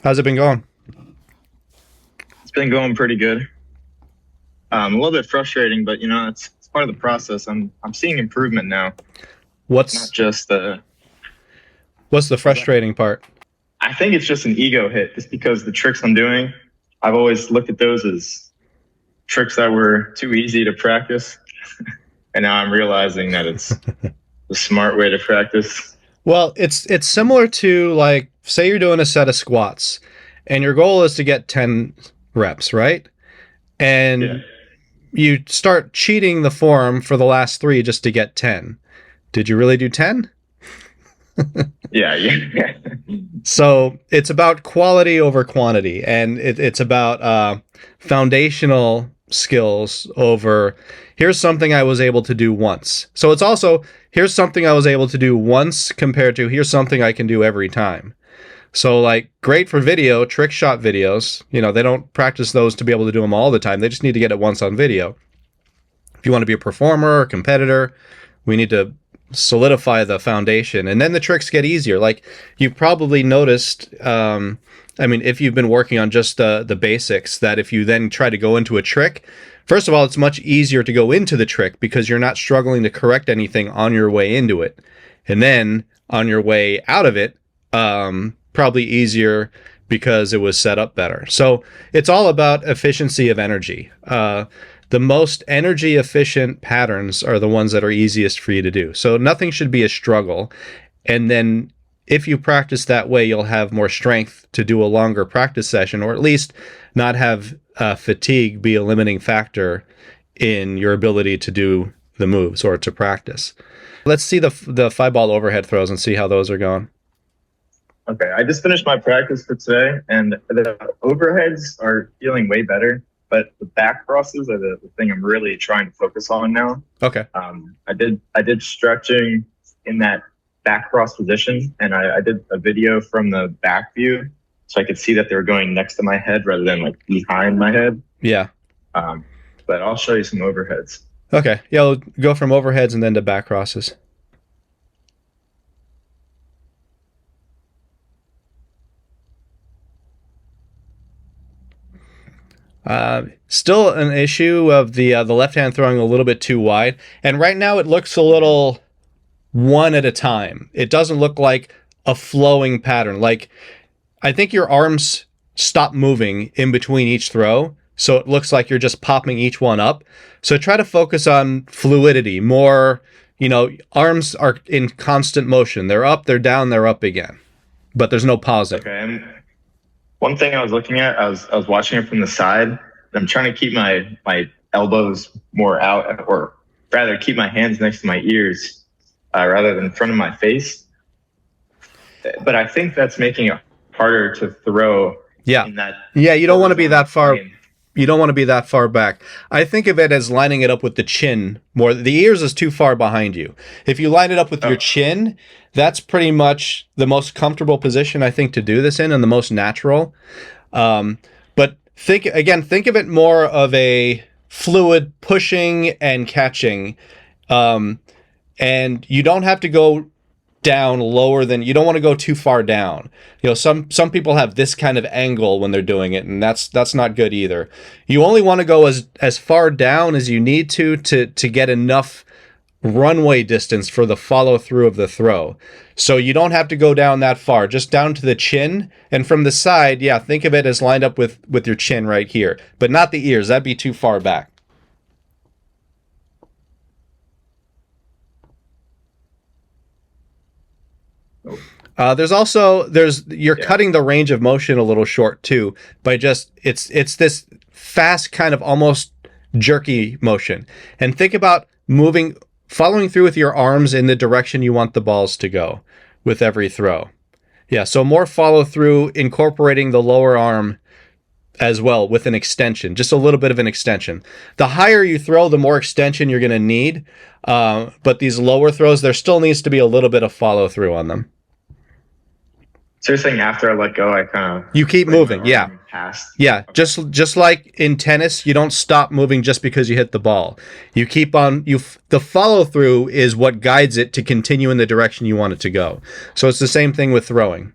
How's it been going? It's been going pretty good. A little bit frustrating, but it's part of the process. I'm seeing improvement now. Not What's just what's the was that? frustrating part? I think it's just an ego hit, just because the tricks I'm doing, I've always looked at those as tricks that were too easy to practice, and now I'm realizing that it's the smart way to practice. Well, it's similar to, like, say you're doing a set of squats and your goal is to get 10 reps, right? Yeah, And you start cheating the form for the last 3 just to get 10. Did you really do 10? yeah, yeah. So it's about quality over quantity, and it's about foundational skills over here's something I was able to do once. So it's also here's something I was able to do once compared to here's something I can do every time. So, like, great for video, trick shot videos. They don't practice those to be able to do them all the time. They just need to get it once on video. If you want to be a performer or competitor, we need to solidify the foundation, and then the tricks get easier. Like, you've probably noticed, if you've been working on just the basics, that if you then try to go into a trick, first of all, it's much easier to go into the trick because you're not struggling to correct anything on your way into it, and then on your way out of it, probably easier because it was set up better. So it's all about efficiency of energy. The most energy efficient patterns are the ones that are easiest for you to do. So nothing should be a struggle. And then if you practice that way, you'll have more strength to do a longer practice session, or at least not have fatigue be a limiting factor in your ability to do the moves or to practice. Let's see the 5-ball overhead throws and see how those are going. Okay, I just finished my practice for today, and the overheads are feeling way better. But the back crosses are the thing I'm really trying to focus on now. Okay. I did stretching in that back cross position, and I did a video from the back view, so I could see that they were going next to my head rather than like behind my head. Yeah. But I'll show you some overheads. Okay. Yeah, we'll go from overheads and then to back crosses. Still an issue of the left hand throwing a little bit too wide, and right now it looks a little one at a time. It doesn't look like a flowing pattern. Like, I think your arms stop moving in between each throw, so it looks like you're just popping each one up. So try to focus on fluidity more. Arms are in constant motion. They're up, they're down, they're up again, but there's no pausing. Okay, and one thing I was looking at, I was watching it from the side. I'm trying to keep my elbows more out, or rather keep my hands next to my ears, rather than in front of my face. But I think that's making it harder to throw. Yeah. In that Yeah, you don't want to be that far. plane. You don't want to be that far back. I think of it as lining it up with the chin more. The ears is too far behind you. If you line it up with your chin, that's pretty much the most comfortable position, I think, to do this in, and the most natural. But think of it more of a fluid pushing and catching. And you don't have to go down lower than, you don't want to go too far down. Some people have this kind of angle when they're doing it, and that's not good either. You only want to go as far down as you need to get enough runway distance for the follow through of the throw. So you don't have to go down that far, just down to the chin, and from the side, yeah, think of it as lined up with your chin right here, but not the ears. That'd be too far back. You're Yeah. cutting the range of motion a little short too by just it's this fast kind of almost jerky motion. And think about following through with your arms in the direction you want the balls to go with every throw. Yeah, so more follow through, incorporating the lower arm as well with an extension, just a little bit of an extension. The higher you throw, the more extension you're going to need. But these lower throws, there still needs to be a little bit of follow through on them. So you're saying after I let go, I kind of You keep moving, yeah. past. Yeah, just like in tennis, you don't stop moving just because you hit the ball. You keep on. The follow through is what guides it to continue in the direction you want it to go. So it's the same thing with throwing.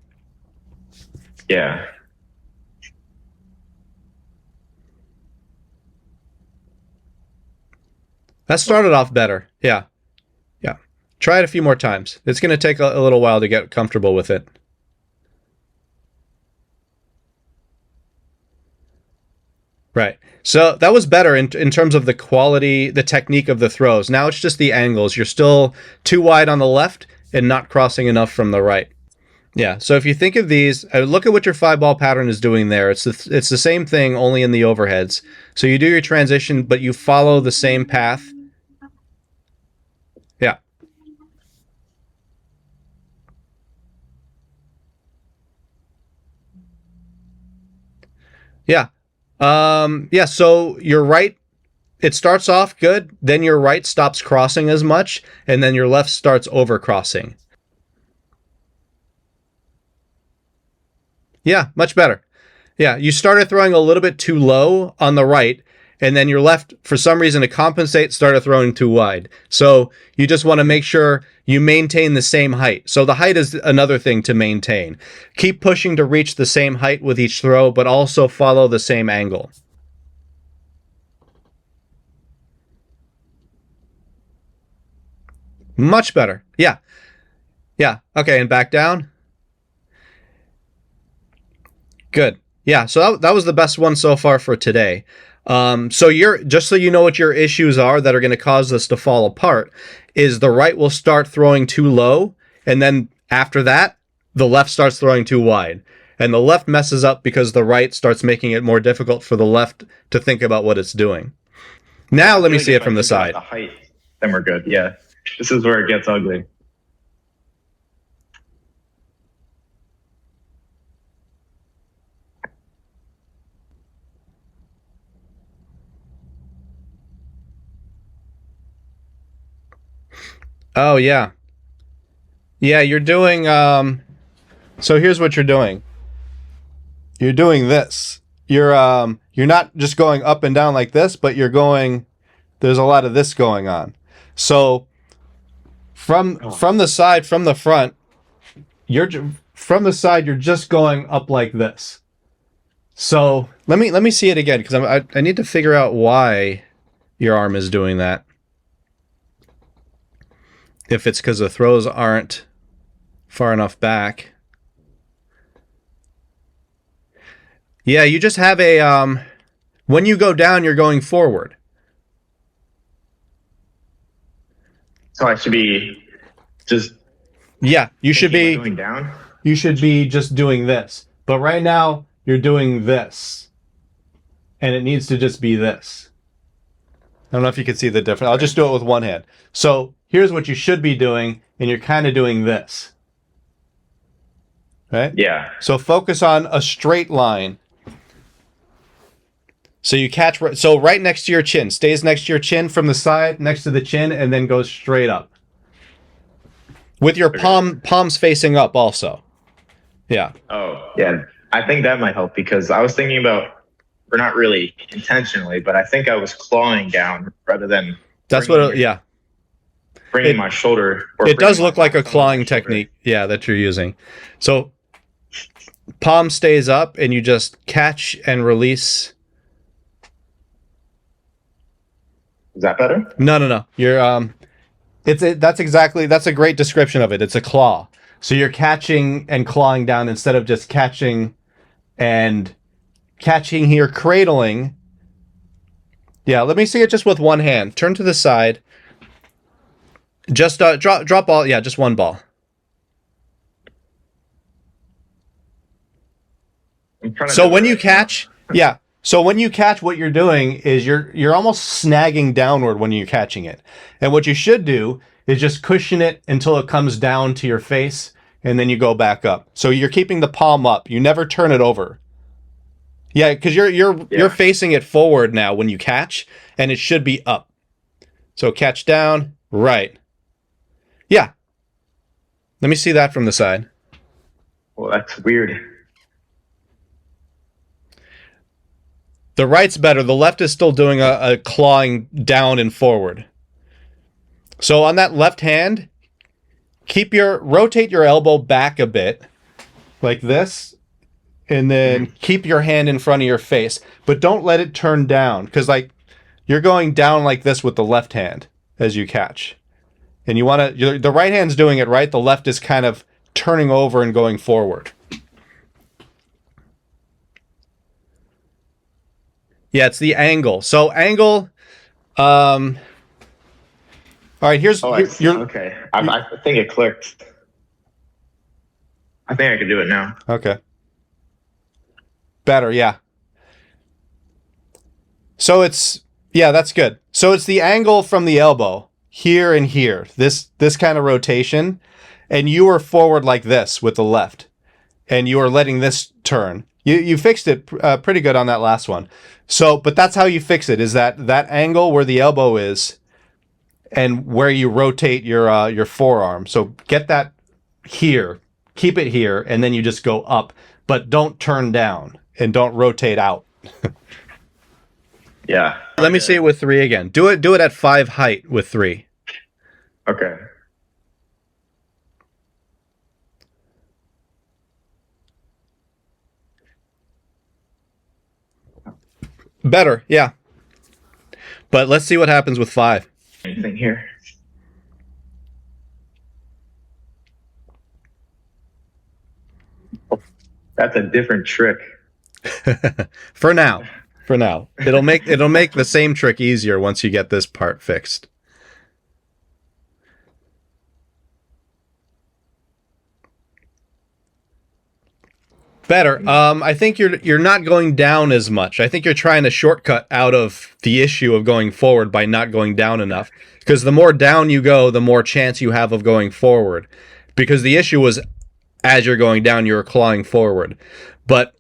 Yeah. That started off better. Yeah. Yeah. Try it a few more times. It's going to take a little while to get comfortable with it. Right. So that was better in terms of the quality, the technique of the throws. Now it's just the angles. You're still too wide on the left and not crossing enough from the right. Yeah. So if you think of these, look at what your 5-ball pattern is doing there. It's the same thing, only in the overheads. So you do your transition, but you follow the same path. Yeah. Yeah. Yeah. So your right, it starts off good. Then your right stops crossing as much, and then your left starts over crossing. Yeah, much better. Yeah, you started throwing a little bit too low on the right, and then your left, for some reason, to compensate, started throwing too wide. So you just want to make sure you maintain the same height. So the height is another thing to maintain. Keep pushing to reach the same height with each throw, but also follow the same angle. Much better. Yeah. Yeah. Okay, and back down. Good. Yeah, so that was the best one so far for today. So just so you know what your issues are that are going to cause this to fall apart, is the right will start throwing too low, and then after that, the left starts throwing too wide. And the left messes up because the right starts making it more difficult for the left to think about what it's doing. Now let me see it from the side. The height, then we're good. Yeah, this is where it gets ugly. Oh yeah. Yeah, you're doing so here's what you're doing. You're doing this. You're not just going up and down like this, but you're going, there's a lot of this going on. So from the side, from the front, from the side you're just going up like this. So let me see it again, because I need to figure out why your arm is doing that. If it's because the throws aren't far enough back. Yeah, you just have a when you go down, you're going forward. So I should be just Yeah, you should be going down. You should be just doing this. But right now, you're doing this. And it needs to just be this. I don't know if you can see the difference. I'll just do it with one hand. So here's what you should be doing, and you're kind of doing this. Right? Yeah. So focus on a straight line. So you catch, so right next to your chin, stays next to your chin from the side, next to the chin, and then goes straight up. With your palms facing up also. Yeah. Oh, yeah. I think that might help, because I was thinking about, or not really intentionally, but I think I was clawing down rather than. That's what, yeah. Bringing my shoulder. It does look like a clawing technique, yeah, that you're using. So palm stays up, and you just catch and release. Is that better? No. You're that's a great description of it. It's a claw. So you're catching and clawing down instead of just catching here, cradling. Yeah, let me see it just with one hand. Turn to the side. Just drop ball. Yeah, just one ball. So when you catch, yeah. So when you catch, what you're doing is you're almost snagging downward when you're catching it. And what you should do is just cushion it until it comes down to your face, and then you go back up. So you're keeping the palm up. You never turn it over. Yeah, because you're facing it forward now when you catch, and it should be up. So catch down, right. Yeah. Let me see that from the side. Well, that's weird. The right's better. The left is still doing a clawing down and forward. So on that left hand, rotate your elbow back a bit, like this, and then keep your hand in front of your face. But don't let it turn down, because you're going down like this with the left hand as you catch. And you want to, the right hand's doing it right, the left is kind of turning over and going forward. Yeah, it's the angle. So angle, all right, here's, Oh, I see. Okay. I think it clicked. I think I can do it now. Okay. Better, yeah. So it's, yeah, that's good. So it's the angle from the elbow here and here, this kind of rotation, and you are forward like this with the left, and you are letting this turn. You fixed it pretty good on that last one. So, but that's how you fix it, is that angle where the elbow is and where you rotate your forearm. So get that here, keep it here, and then you just go up, but don't turn down and don't rotate out. Yeah. Let me see it with 3 again. Do it at 5 height with 3. Okay. Better, yeah. But let's see what happens with 5. Anything here? That's a different trick. For now. It'll make the same trick easier once you get this part fixed. Better. I think you're not going down as much. I think you're trying to shortcut out of the issue of going forward by not going down enough. Because the more down you go, the more chance you have of going forward. Because the issue was, as you're going down, you're clawing forward. But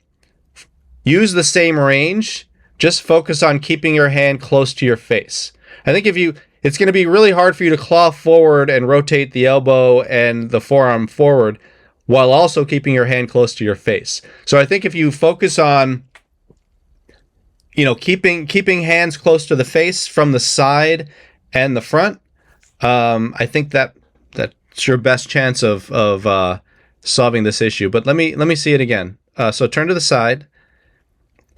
use the same range. Just focus on keeping your hand close to your face. I think it's going to be really hard for you to claw forward and rotate the elbow and the forearm forward while also keeping your hand close to your face. So I think if you focus on, keeping hands close to the face from the side and the front, I think that's your best chance of solving this issue. But let me see it again. So turn to the side,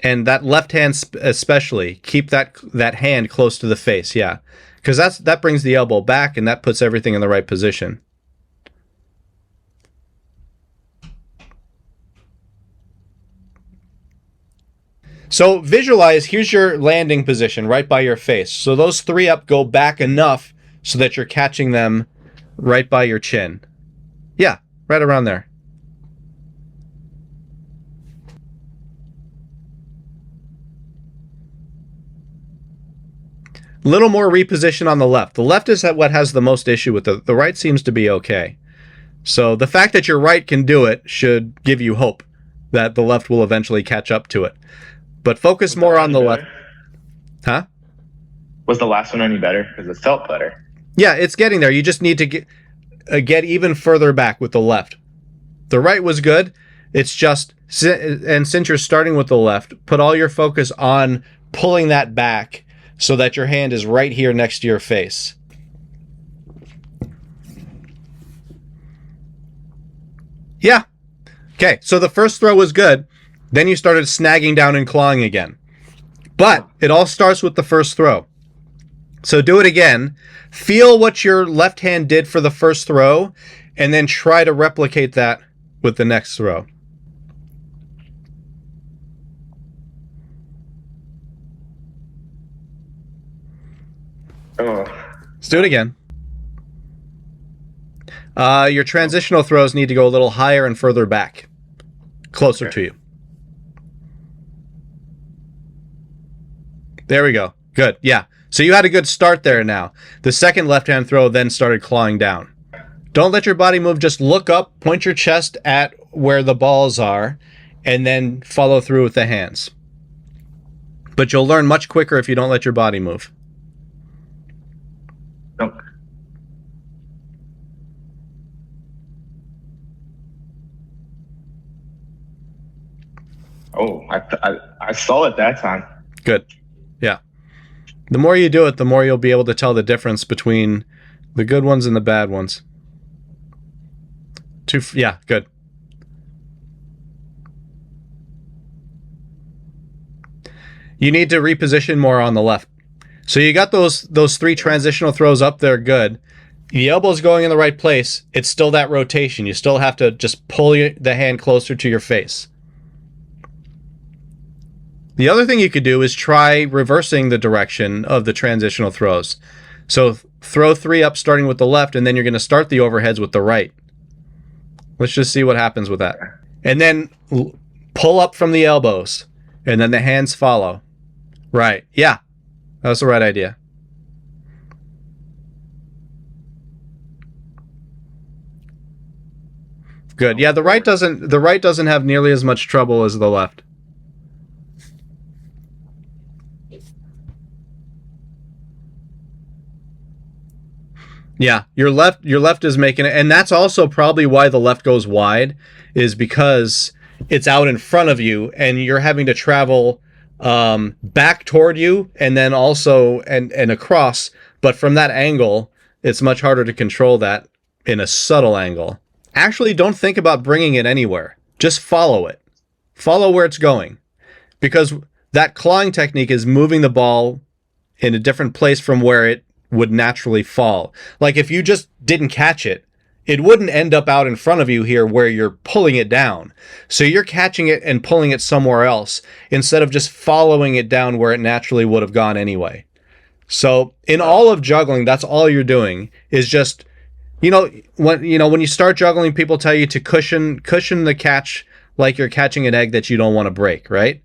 and that left hand especially, keep that hand close to the face. Yeah, because that brings the elbow back, and that puts everything in the right position. So visualize, here's your landing position right by your face. So those 3 up go back enough so that you're catching them right by your chin. Yeah, right around there. Little more reposition on the left. The left is what has the most issue with the right seems to be okay. So the fact that your right can do it should give you hope that the left will eventually catch up to it. But focus more on the left. Huh? Was the last one any better? Because it felt better. Yeah, it's getting there. You just need to get even further back with the left. The right was good. It's just, and since you're starting with the left, put all your focus on pulling that back so that your hand is right here next to your face. Yeah. Okay, so the first throw was good. Then you started snagging down and clawing again. But it all starts with the first throw. So do it again. Feel what your left hand did for the first throw, and then try to replicate that with the next throw. Oh. Let's do it again. Your transitional throws need to go a little higher and further back. Closer to you. There we go. Good. Yeah. So you had a good start there now. The second left-hand throw then started clawing down. Don't let your body move. Just look up, point your chest at where the balls are, and then follow through with the hands. But you'll learn much quicker if you don't let your body move. Nope. Oh, I saw it that time. Good. Yeah. The more you do it, the more you'll be able to tell the difference between the good ones and the bad ones. Yeah, good. You need to reposition more on the left. So you got those three transitional throws up there, good. The elbow's going in the right place. It's still that rotation. You still have to just pull the hand closer to your face. The other thing you could do is try reversing the direction of the transitional throws. So throw 3 up starting with the left, and then you're going to start the overheads with the right. Let's just see what happens with that. And then pull up from the elbows, and then the hands follow. Right. Yeah. That's the right idea. Good. Yeah, the right doesn't have nearly as much trouble as the left. Yeah, your left is making it, and that's also probably why the left goes wide, is because it's out in front of you, and you're having to travel back toward you, and then also and across. But from that angle, it's much harder to control that in a subtle angle. Actually, don't think about bringing it anywhere. Just follow it. Follow where it's going, because that clawing technique is moving the ball in a different place from where it would naturally fall. Like if you just didn't catch it, it wouldn't end up out in front of you here where you're pulling it down. So you're catching it and pulling it somewhere else instead of just following it down where it naturally would have gone anyway. So in all of juggling, that's all you're doing is just, when you start juggling, people tell you to cushion the catch like you're catching an egg that you don't want to break, right?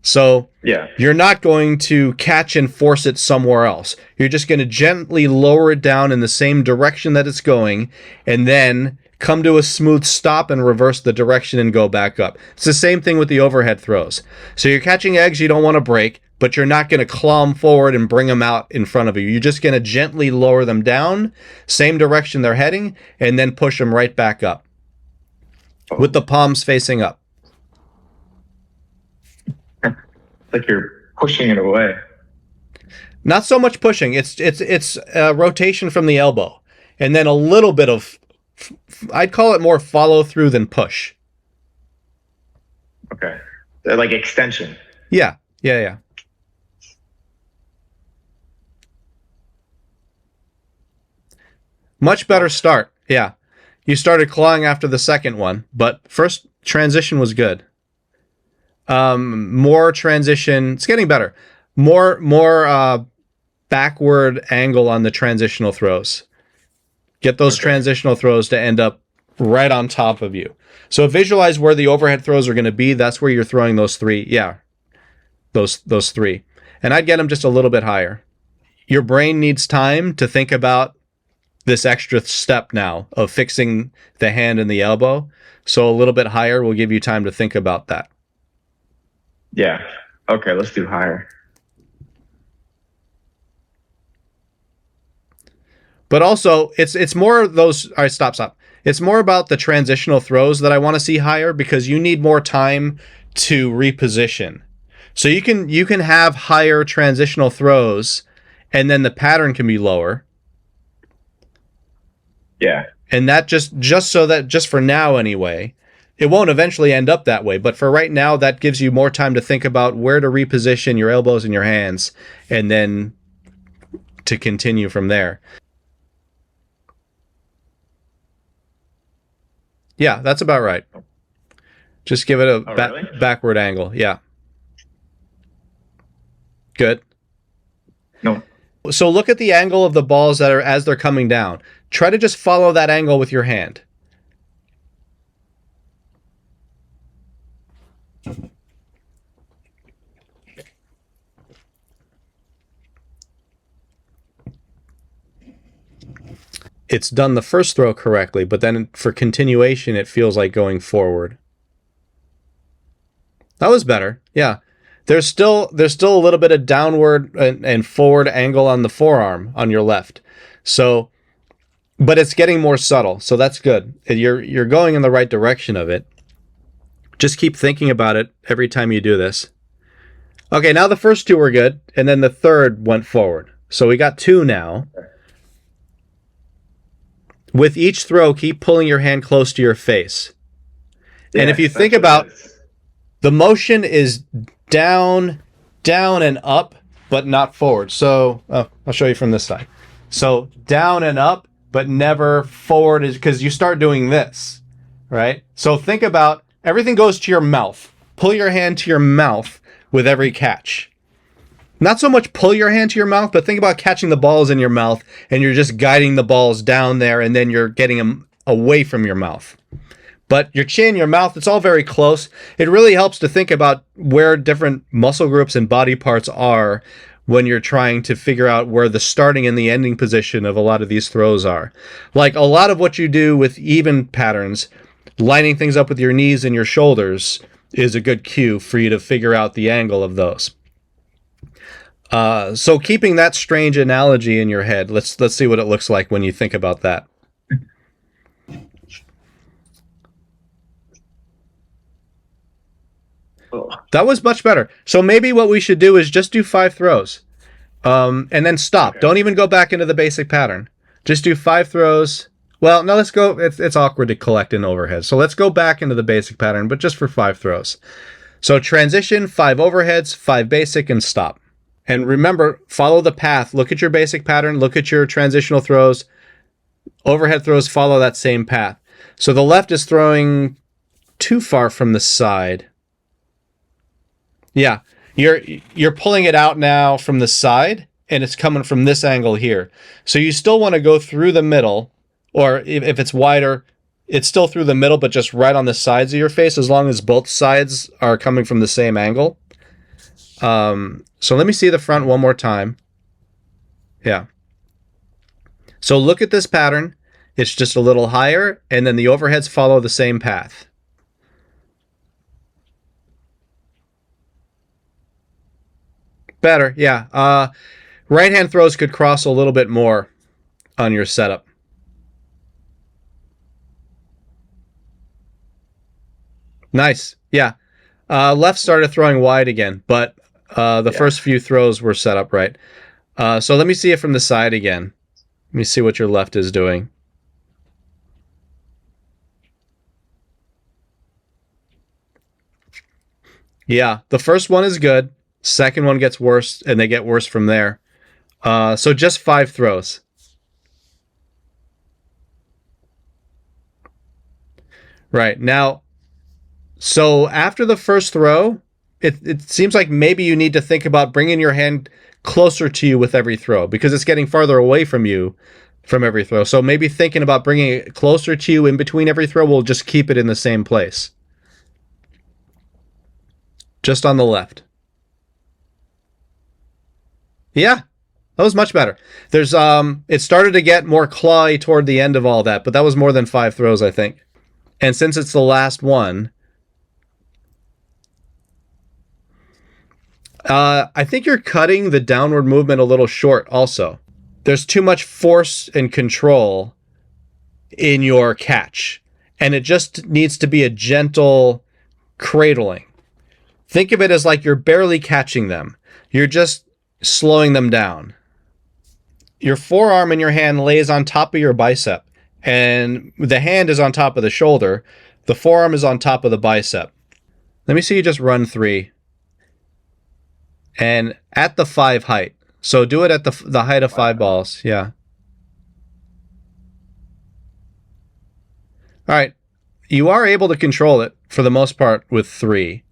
So Yeah. you're not going to catch and force it somewhere else. You're just going to gently lower it down in the same direction that it's going, and then come to a smooth stop and reverse the direction and go back up. It's the same thing with the overhead throws. So you're catching eggs you don't want to break, but you're not going to claw them forward and bring them out in front of you. You're just going to gently lower them down, same direction they're heading, and then push them right back up with the palms facing up. Like you're pushing it away. Not so much pushing. It's a rotation from the elbow, and then a little bit of, I'd call it more follow through than push. Okay. Like extension. Yeah. Much better start. Yeah. You started clawing after the second one, but first transition was good. More transition. It's getting better. More backward angle on the transitional throws. Get those transitional throws to end up right on top of you. So visualize where the overhead throws are going to be. That's where you're throwing those 3. Yeah, those 3. And I'd get them just a little bit higher. Your brain needs time to think about this extra step now of fixing the hand and the elbow. So a little bit higher will give you time to think about that. Yeah. Okay, let's do higher. But also, it's more of those. All right, stop. It's more about the transitional throws that I want to see higher, because you need more time to reposition. So you can have higher transitional throws, and then the pattern can be lower. Yeah. And that just so that just for now anyway, it won't eventually end up that way. But for right now, that gives you more time to think about where to reposition your elbows and your hands, and then to continue from there. Yeah, that's about right. Just give it a Really? backward angle. Yeah. Good. No. So look at the angle of the balls that are as they're coming down. Try to just follow that angle with your hand. It's done the first throw correctly, but then for continuation, it feels like going forward. That was better. Yeah. There's still a little bit of downward and forward angle on the forearm on your left. So, but it's getting more subtle. So that's good. You're going in the right direction of it. Just keep thinking about it every time you do this. Okay, now the first 2 were good, and then the third went forward. So we got 2 now. With each throw, keep pulling your hand close to your face. Yeah, and if you think about, the motion is down, and up, but not forward. So I'll show you from this side. So down and up, but never forward, is because you start doing this, right? So think about everything goes to your mouth. Pull your hand to your mouth with every catch. Not so much pull your hand to your mouth, but think about catching the balls in your mouth and you're just guiding the balls down there and then you're getting them away from your mouth. But your chin, your mouth, it's all very close. It really helps to think about where different muscle groups and body parts are when you're trying to figure out where the starting and the ending position of a lot of these throws are. Like a lot of what you do with even patterns, lining things up with your knees and your shoulders is a good cue for you to figure out the angle of those. So keeping that strange analogy in your head, let's see what it looks like when you think about that. That was much better. So maybe what we should do is just do 5 throws, and then stop. Okay. Don't even go back into the basic pattern. Just do 5 throws. Well, no, let's go. It's awkward to collect in overhead. So let's go back into the basic pattern, but just for 5 throws. So transition, 5 overheads, 5 basic, and stop. And remember, follow the path. Look at your basic pattern. Look at your transitional throws. Overhead throws follow that same path. So the left is throwing too far from the side. Yeah, you're pulling it out now from the side, and it's coming from this angle here. So you still want to go through the middle, or if it's wider, it's still through the middle, but just right on the sides of your face, as long as both sides are coming from the same angle. So let me see the front one more time. Yeah. So look at this pattern. It's just a little higher, and then the overheads follow the same path. Better, yeah. Right hand throws could cross a little bit more on your setup. Nice, yeah. Left started throwing wide again, but the first few throws were set up right. So let me see it from the side again. Let me see what your left is doing. Yeah, the first one is good. Second one gets worse, and they get worse from there. So just 5 throws. Right, now, so after the first throw, it seems like maybe you need to think about bringing your hand closer to you with every throw, because it's getting farther away from you from every throw. So maybe thinking about bringing it closer to you in between every throw will just keep it in the same place. Just on the left. Yeah, that was much better. There's it started to get more clawy toward the end of all that, but that was more than 5 throws, I think. And since it's the last one, I think you're cutting the downward movement a little short also. There's too much force and control in your catch, and it just needs to be a gentle cradling. Think of it as like you're barely catching them. You're just slowing them down. Your forearm in your hand lays on top of your bicep, and the hand is on top of the shoulder. The forearm is on top of the bicep. Let me see you just run 3. And at the 5 height. So do it at the height of 5 balls. Yeah. All right. You are able to control it for the most part with 3.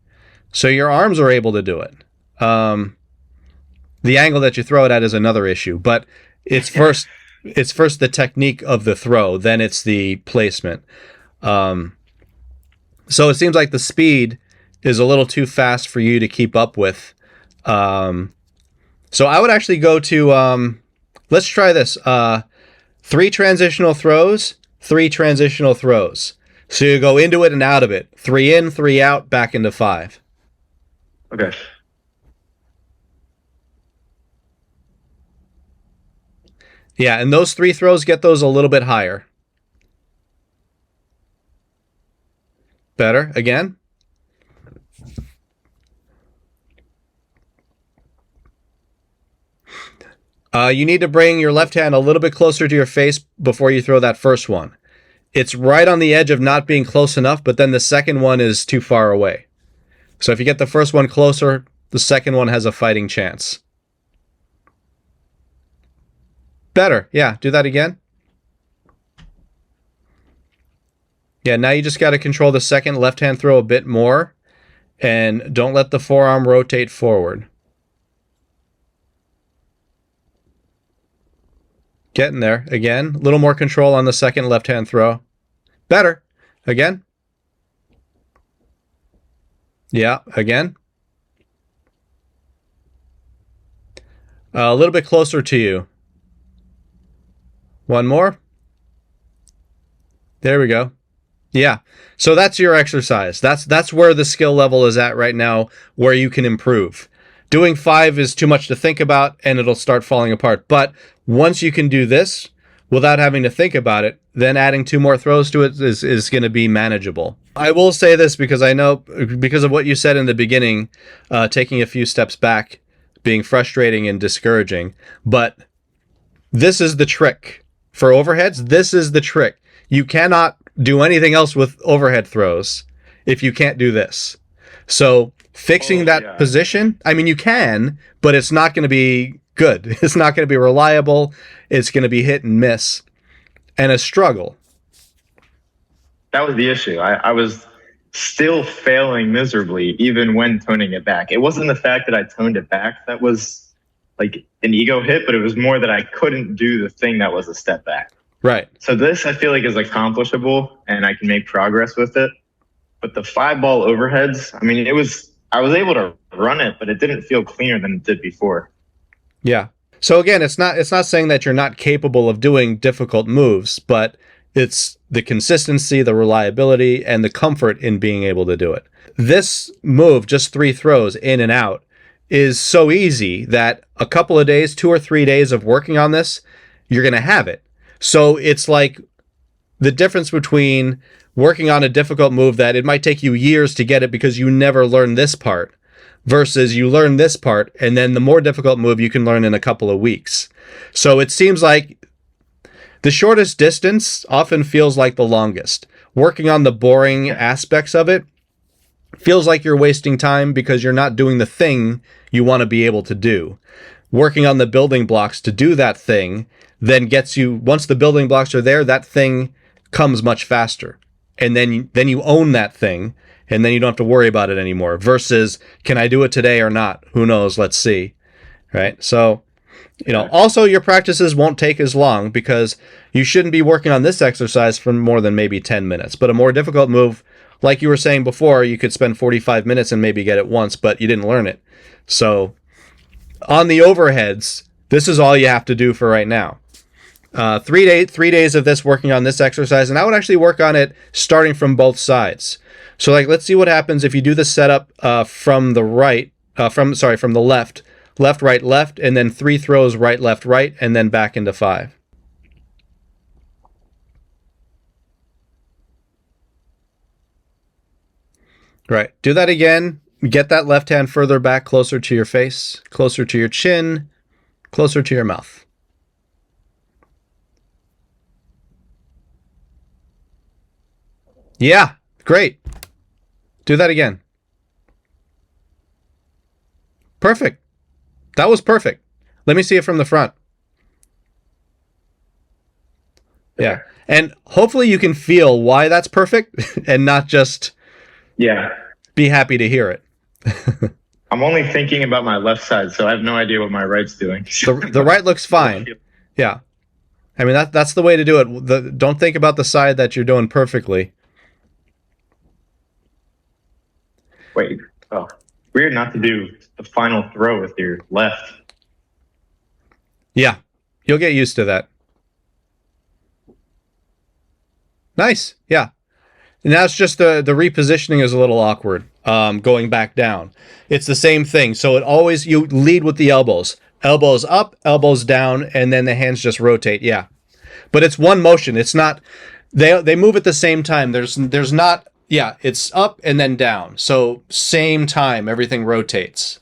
So your arms are able to do it. The angle that you throw it at is another issue, but it's first the technique of the throw, then it's the placement. So it seems like the speed is a little too fast for you to keep up with. So I would actually go to, let's try this. 3 transitional throws, 3 transitional throws. So you go into it and out of it. 3 in, 3 out, back into 5. Okay. Yeah, and those 3 throws, get those a little bit higher. Better, again. You need to bring your left hand a little bit closer to your face before you throw that first one. It's right on the edge of not being close enough, but then the second one is too far away. So if you get the first one closer, the second one has a fighting chance. Better. Yeah, do that again. Yeah, now you just got to control the second left hand throw a bit more, and don't let the forearm rotate forward. Getting there. Again, a little more control on the second left hand throw. Better. Again. Yeah, again. A little bit closer to you. One more. There we go. Yeah. So that's your exercise. That's where the skill level is at right now, where you can improve. Doing 5 is too much to think about, and it'll start falling apart. But once you can do this without having to think about it, then adding 2 more throws to it is going to be manageable. I will say this because I know, because of what you said in the beginning, taking a few steps back, being frustrating and discouraging. But this is the trick. For overheads, this is the trick. You cannot do anything else with overhead throws if you can't do this. So fixing that position, I mean, you can, but it's not going to be good. It's not going to be reliable. It's going to be hit and miss and a struggle. That was the issue. I was still failing miserably, even when toning it back. It wasn't the fact that I toned it back that was like an ego hit, but it was more that I couldn't do the thing that was a step back. Right. So this, I feel like, is accomplishable, and I can make progress with it. But the 5-ball overheads, I mean, I was able to run it, but it didn't feel cleaner than it did before. Yeah. So again, it's not saying that you're not capable of doing difficult moves, but it's the consistency, the reliability, and the comfort in being able to do it. This move, just 3 throws in and out, is so easy that a couple of days, 2 or 3 days of working on this, you're going to have it. So it's like the difference between working on a difficult move that it might take you years to get it because you never learned this part, versus you learn this part, and then the more difficult move you can learn in a couple of weeks. So it seems like the shortest distance often feels like the longest. Working on the boring aspects of it feels like you're wasting time because you're not doing the thing you want to be able to do. Working on the building blocks to do that thing then gets you, once the building blocks are there, that thing comes much faster. And then you own that thing, and then you don't have to worry about it anymore. Versus, can I do it today or not? Who knows? Let's see. Right? So, also your practices won't take as long because you shouldn't be working on this exercise for more than maybe 10 minutes. But a more difficult move, like you were saying before, you could spend 45 minutes and maybe get it once, but you didn't learn it. So on the overheads, this is all you have to do for right now. 3 days of this working on this exercise, and I would actually work on it starting from both sides. So let's see what happens if you do the setup from the left, left, right, left, and then 3 throws right, left, right, and then back into 5. Right. Do that again. Get that left hand further back, closer to your face, closer to your chin, closer to your mouth. Yeah, great. Do that again. Perfect. That was perfect. Let me see it from the front. Yeah. And hopefully you can feel why that's perfect and not just be happy to hear it. I'm only thinking about my left side, so I have no idea what my right's doing. The right looks fine. Yeah. I mean, that's the way to do it. Don't think about the side that you're doing perfectly. Wait. Oh, weird not to do the final throw with your left. Yeah. You'll get used to that. Nice. Yeah. And that's just the repositioning is a little awkward. Going back down. It's the same thing. So you lead with the elbows. Elbows up, elbows down, and then the hands just rotate. Yeah. But it's one motion. It's not they move at the same time. There's not it's up and then down. So same time everything rotates.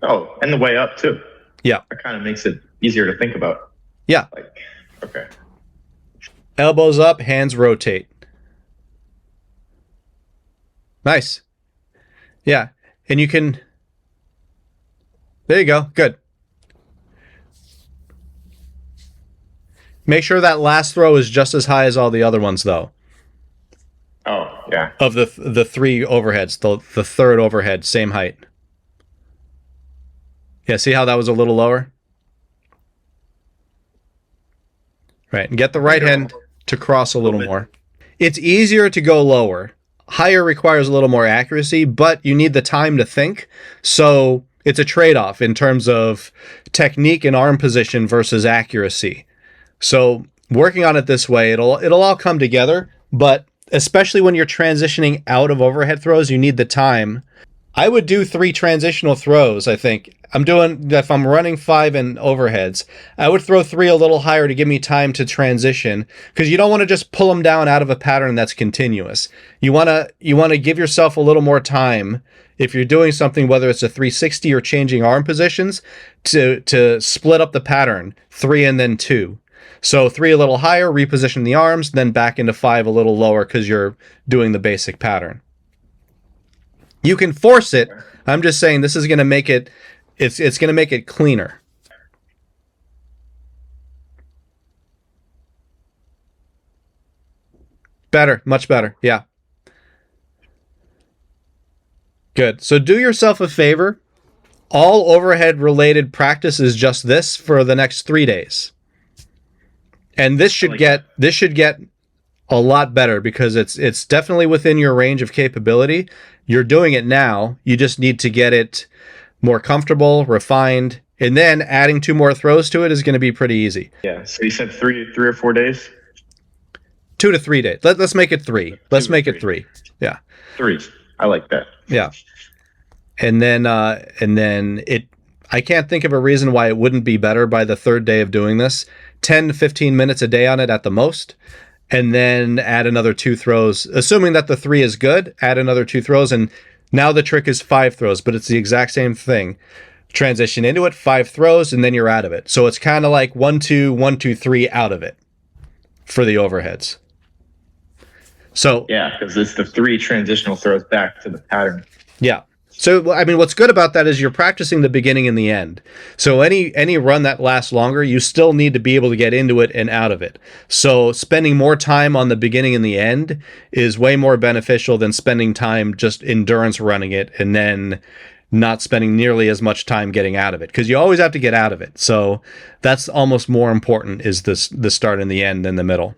Oh, and the way up too. Yeah. That kind of makes it easier to think about. Yeah. Okay. Elbows up, hands rotate. Nice. Yeah. And you can There you go. Good. Make sure that last throw is just as high as all the other ones, though. Oh, yeah. Of the three overheads, the third overhead, same height. Yeah, see how that was a little lower? Right, and get the right hand to cross a little more. It's easier to go lower. Higher requires a little more accuracy, but you need the time to think. So it's a trade-off in terms of technique and arm position versus accuracy. So working on it this way, it'll all come together, but especially when you're transitioning out of overhead throws, you need the time. I would do 3 transitional throws, I think. If I'm running 5 in overheads, I would throw 3 a little higher to give me time to transition, because you don't want to just pull them down out of a pattern that's continuous. You want to give yourself a little more time if you're doing something, whether it's a 360 or changing arm positions, to split up the pattern, 3 and then 2. So 3 a little higher, reposition the arms, then back into 5 a little lower because you're doing the basic pattern. You can force it. I'm just saying this is going to make it, it's going to make it cleaner. Better, much better. Yeah. Good. So do yourself a favor. All overhead related practice is just this for the next 3 days. And this should get a lot better because it's definitely within your range of capability. You're doing it now. You just need to get it more comfortable, refined, and then adding 2 more throws to it is going to be pretty easy. Yeah. So you said three or 4 days? 2 to 3 days. Let's make it 3. Let's make it 3. Yeah. 3. I like that. Yeah. And then I can't think of a reason why it wouldn't be better by the 3rd day of doing this. 10 to 15 minutes a day on it at the most. And then add another 2 throws. Assuming that the 3 is good, add another 2 throws. And now the trick is 5 throws, but it's the exact same thing. Transition into it, 5 throws, and then you're out of it. So it's kind of like 1, 2, 1, 2, 3 out of it for the overheads. So yeah, because it's the 3 transitional throws back to the pattern. Yeah. So, I mean, what's good about that is you're practicing the beginning and the end. So any run that lasts longer, you still need to be able to get into it and out of it. So spending more time on the beginning and the end is way more beneficial than spending time just endurance running it and then not spending nearly as much time getting out of it, because you always have to get out of it. So that's almost more important, is the start and the end than the middle.